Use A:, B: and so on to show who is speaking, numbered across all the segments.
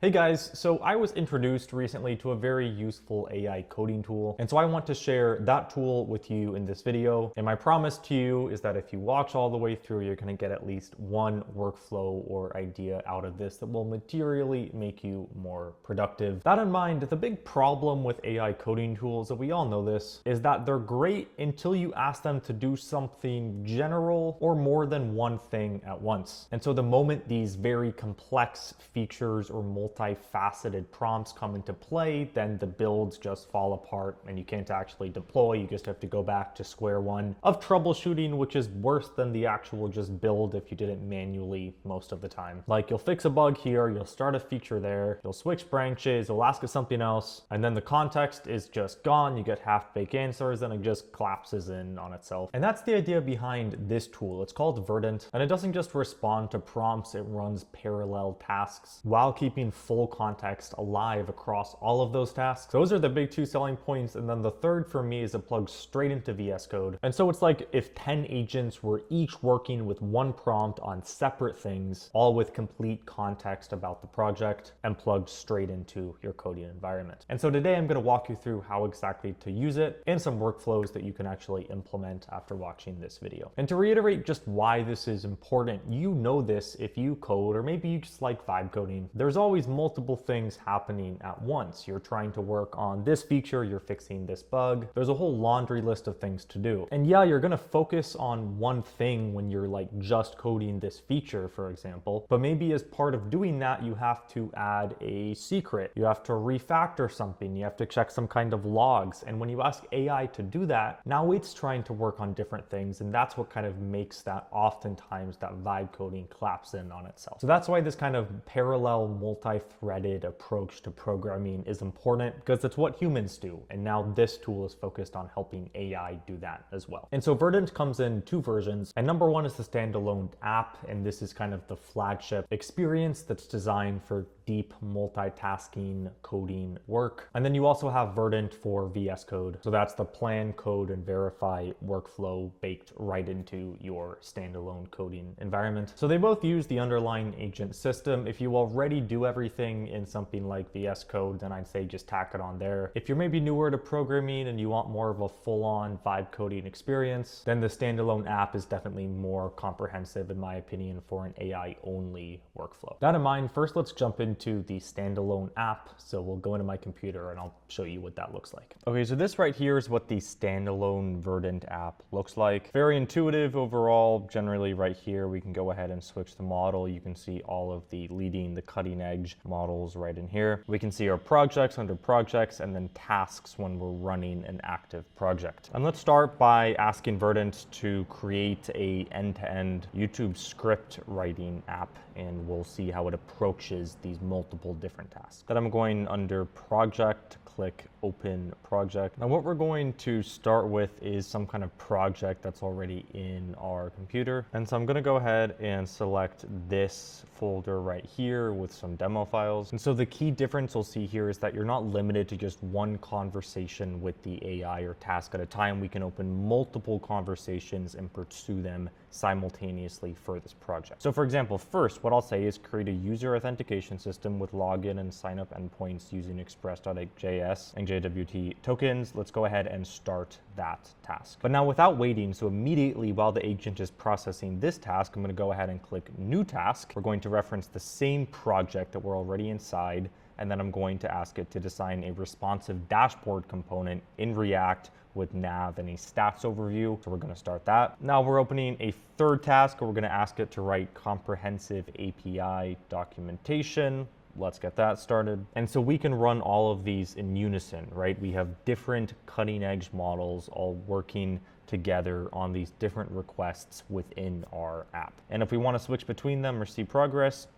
A: Hey guys, so I was introduced recently to a very useful AI coding tool, and so I want to share that tool with you in this video. And my promise to you is that if you watch all the way through, you're going to get at least one workflow or idea out of this that will materially make you more productive. That in mind, the big problem with AI coding tools, and we all know this, is that they're great until you ask them to do something general or more than one thing at once. And so the moment these very complex features or multifaceted prompts come into play, then the builds just fall apart and you can't actually deploy. You just have to go back to square one of troubleshooting, which is worse than the actual just build if you did it manually most of the time. Like, you'll fix a bug here, you'll start a feature there, you'll switch branches, you'll ask it something else, and then the context is just gone. You get half-baked answers and it just collapses in on itself. And that's the idea behind this tool. It's called Verdent, and it doesn't just respond to prompts, it runs parallel tasks while keeping full context alive across all of those tasks. Those are the big two selling points. And then the third for me is it plugs straight into VS Code. And so it's like if 10 agents were each working with one prompt on separate things, all with complete context about the project and plugged straight into your coding environment. And so today I'm going to walk you through how exactly to use it and some workflows that you can actually implement after watching this video. And to reiterate just why this is important, you know this if you code, or maybe you just like vibe coding. There's always multiple things happening at once. You're trying to work on this feature, you're fixing this bug. There's a whole laundry list of things to do. And yeah, you're gonna focus on one thing when you're like just coding this feature, for example, but maybe as part of doing that, you have to add a secret. You have to refactor something. You have to check some kind of logs. And when you ask AI to do that, now it's trying to work on different things. And that's what kind of makes that oftentimes that vibe coding collapse in on itself. So that's why this kind of parallel multi-threaded approach to programming is important, because it's what humans do. And now this tool is focused on helping AI do that as well. And so Verdent comes in two versions. And number one is the standalone app. And this is kind of the flagship experience that's designed for deep multitasking coding work. And then you also have Verdent for VS Code. So that's the plan, code, and verify workflow baked right into your standalone coding environment. So they both use the underlying agent system. If you already do everything in something like VS Code, then I'd say just tack it on there. If you're maybe newer to programming and you want more of a full-on vibe coding experience, then the standalone app is definitely more comprehensive, in my opinion, for an AI-only workflow. That in mind, first let's jump into the standalone app. So we'll go into my computer and I'll show you what that looks like. Okay, so this right here is what the standalone Verdent app looks like. Very intuitive overall. Generally right here, we can go ahead and switch the model. You can see all of the cutting edge models right in here. We can see our projects under projects and then tasks when we're running an active project. And let's start by asking Verdent to create a end-to-end YouTube script writing app, and we'll see how it approaches these multiple different tasks. Then I'm going under project, click open project. Now what we're going to start with is some kind of project that's already in our computer. And so I'm gonna go ahead and select this folder right here with some demo files. And so the key difference we'll see here is that you're not limited to just one conversation with the AI or task at a time. We can open multiple conversations and pursue them simultaneously for this project. So for example, first, what I'll say is create a user authentication system with login and sign up endpoints using express.js and JWT tokens. Let's go ahead and start that task. But now without waiting, so immediately while the agent is processing this task, I'm going to go ahead and click new task. We're going to reference the same project that we're already inside, and then I'm going to ask it to design a responsive dashboard component in React with nav and a stats overview. So we're going to start that. Now we're opening a third task, where we're going to ask it to write comprehensive API documentation. Let's get that started. And so we can run all of these in unison, right? We have different cutting edge models all working together on these different requests within our app. And if we want to switch between them or see progress,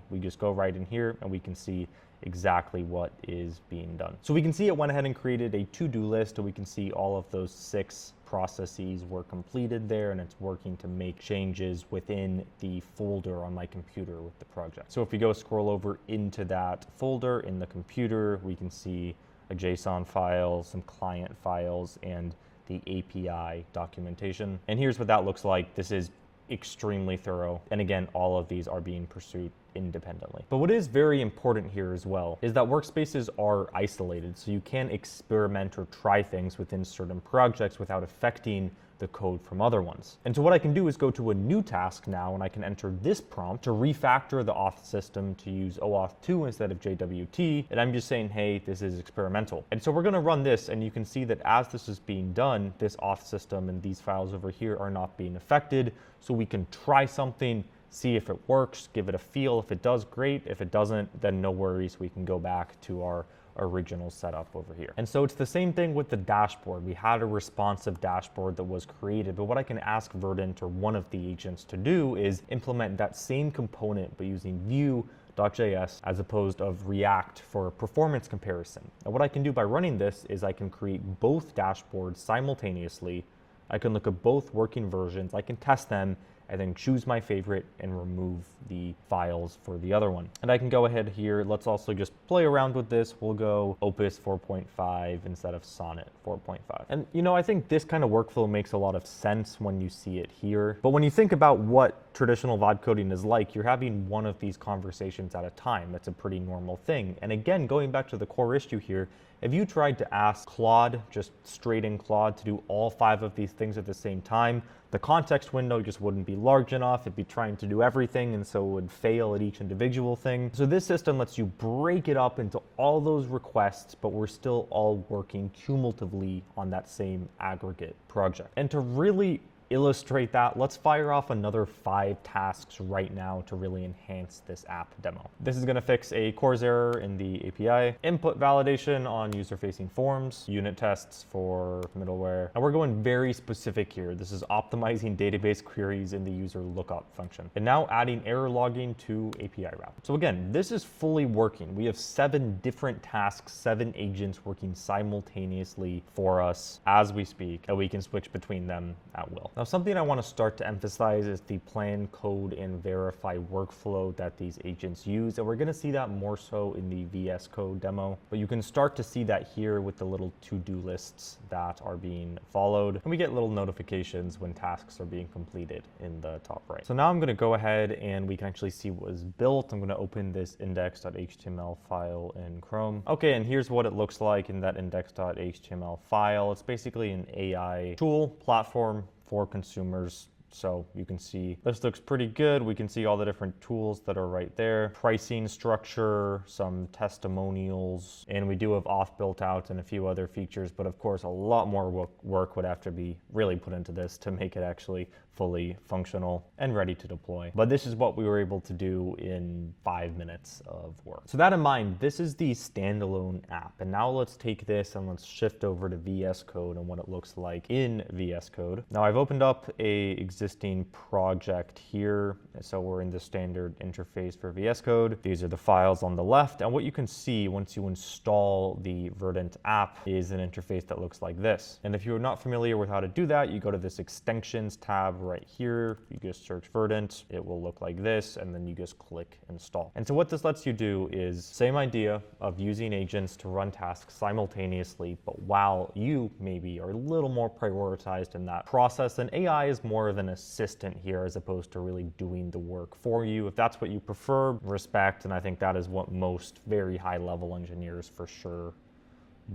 A: we just go right in here and we can see exactly what is being done. So we can see it went ahead and created a to-do list, and we can see all of those 6 processes were completed there, and it's working to make changes within the folder on my computer with the project. So if we go scroll over into that folder in the computer, we can see a JSON file, some client files, and the API documentation. And here's what that looks like. This is extremely thorough. And again, all of these are being pursued independently. But what is very important here as well is that workspaces are isolated, so you can experiment or try things within certain projects without affecting the code from other ones. And so what I can do is go to a new task now, and I can enter this prompt to refactor the auth system to use OAuth 2 instead of JWT. And I'm just saying, hey, this is experimental. And so we're going to run this, and you can see that as this is being done, this auth system and these files over here are not being affected. So we can try something, see if it works, give it a feel. If it does, great. If it doesn't, then no worries. We can go back to our original setup over here. And so it's the same thing with the dashboard. We had a responsive dashboard that was created, but what I can ask Verdent or one of the agents to do is implement that same component, but using Vue.js as opposed of React for performance comparison. And what I can do by running this is I can create both dashboards simultaneously. I can look at both working versions. I can test them and then choose my favorite and remove the files for the other one. And I can go ahead here. Let's also just play around with this. We'll go Opus 4.5 instead of Sonnet 4.5. And I think this kind of workflow makes a lot of sense when you see it here. But when you think about what traditional vibe coding is like, you're having one of these conversations at a time. That's a pretty normal thing. And again, going back to the core issue here, if you tried to ask Claude, just straight in Claude, to do all 5 of these things at the same time, the context window just wouldn't be large enough. It'd be trying to do everything, and so it would fail at each individual thing. So this system lets you break it up into all those requests, but we're still all working cumulatively on that same aggregate project. And to really illustrate that, let's fire off another 5 tasks right now to really enhance this app demo. This is going to fix a CORS error in the API, input validation on user-facing forms, unit tests for middleware, and we're going very specific here. This is optimizing database queries in the user lookup function, and now adding error logging to API wrap. So again, this is fully working. We have 7 different tasks, 7 agents working simultaneously for us as we speak, and we can switch between them at will. Now, something I want to start to emphasize is the plan, code, and verify workflow that these agents use. And we're going to see that more so in the VSCode demo. But you can start to see that here with the little to-do lists that are being followed. And we get little notifications when tasks are being completed in the top right. So now I'm going to go ahead and we can actually see what was built. I'm going to open this index.html file in Chrome. Okay, and here's what it looks like in that index.html file. It's basically an AI tool platform for consumers. So you can see this looks pretty good. We can see all the different tools that are right there. Pricing structure, some testimonials, and we do have auth built out and a few other features, but of course a lot more work would have to be really put into this to make it actually fully functional and ready to deploy. But this is what we were able to do in 5 minutes of work. So that in mind, this is the standalone app. And now let's take this and let's shift over to VS Code and what it looks like in VS Code. Now I've opened up a existing project here. So we're in the standard interface for VS Code. These are the files on the left. And what you can see once you install the Verdent app is an interface that looks like this. And if you're not familiar with how to do that, you go to this extensions tab right here. You just search Verdent. It will look like this, and then you just click install. And so what this lets you do is same idea of using agents to run tasks simultaneously, but while you maybe are a little more prioritized in that process, and AI is more of an assistant here as opposed to really doing the work for you. If that's what you prefer, respect, and I think that is what most very high-level engineers for sure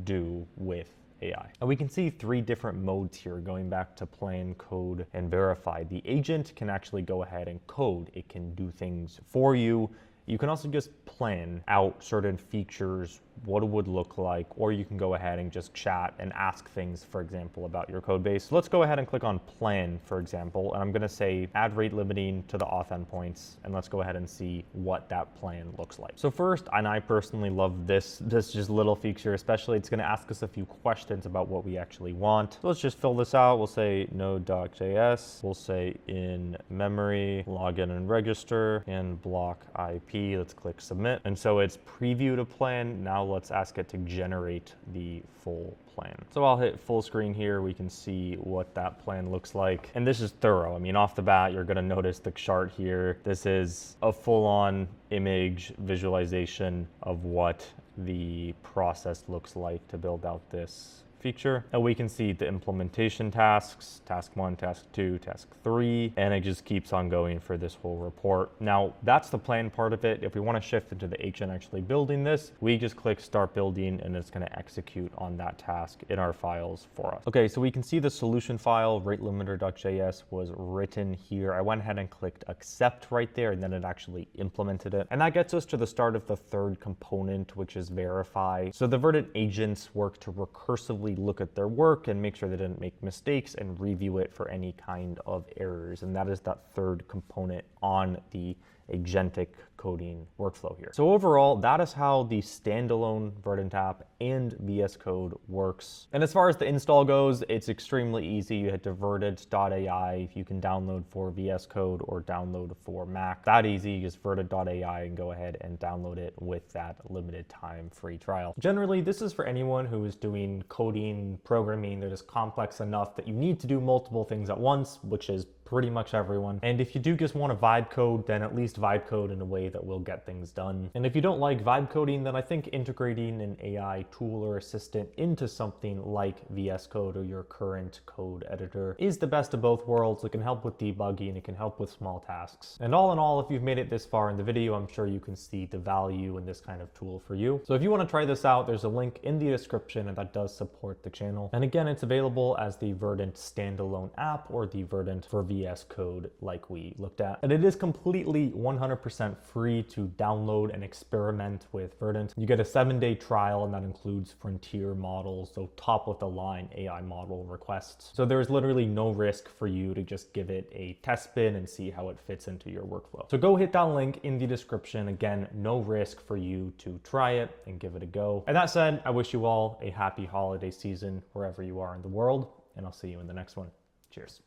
A: do with AI. And we can see 3 different modes here going back to plan, code, and verify. The agent can actually go ahead and code. It can do things for you. You can also just plan out certain features, what it would look like, or you can go ahead and just chat and ask things, for example, about your code base. So let's go ahead and click on plan, for example, and I'm going to say add rate limiting to the auth endpoints, and let's go ahead and see what that plan looks like. So first, and I personally love this just little feature, especially it's going to ask us a few questions about what we actually want. So let's just fill this out. We'll say node.js. We'll say in memory, login and register, and block IP. Let's click submit. And so it's previewed a plan. Now let's ask it to generate the full plan. So I'll hit full screen here. We can see what that plan looks like. And this is thorough. I mean, off the bat, you're going to notice the chart here. This is a full-on image visualization of what the process looks like to build out this feature. And we can see the implementation tasks, task 1, task 2, task 3, and it just keeps on going for this whole report. Now, that's the plan part of it. If we want to shift into the agent actually building this, we just click start building and it's going to execute on that task in our files for us. Okay, so we can see the solution file, rate-limiter.js, was written here. I went ahead and clicked accept right there, and then it actually implemented it. And that gets us to the start of the third component, which is verify. So the Verdent agents work to recursively look at their work and make sure they didn't make mistakes and review it for any kind of errors. And that is that third component on the agentic coding workflow here. So overall, that is how the standalone Verdent app and VSCode works. And as far as the install goes, it's extremely easy. You head to verdent.ai. You can download for VSCode or download for Mac. That easy, you just verdent.ai and go ahead and download it with that limited time free trial. Generally, this is for anyone who is doing coding, programming that is complex enough that you need to do multiple things at once, which is pretty much everyone. And if you do just want to vibe code, then at least vibe code in a way that will get things done. And if you don't like vibe coding, then I think integrating an AI tool or assistant into something like VS Code or your current code editor is the best of both worlds. It can help with debugging, it can help with small tasks. And all in all, if you've made it this far in the video, I'm sure you can see the value in this kind of tool for you. So if you want to try this out, there's a link in the description and that does support the channel. And again, it's available as the Verdent standalone app or the Verdent for VS Code like we looked at. And it is completely 100% free to download and experiment with Verdent. You get a 7-day trial and that includes frontier models, so top of the line AI model requests. So there's literally no risk for you to just give it a test spin and see how it fits into your workflow. So go hit that link in the description. Again, no risk for you to try it and give it a go. And that said, I wish you all a happy holiday season wherever you are in the world, and I'll see you in the next one. Cheers.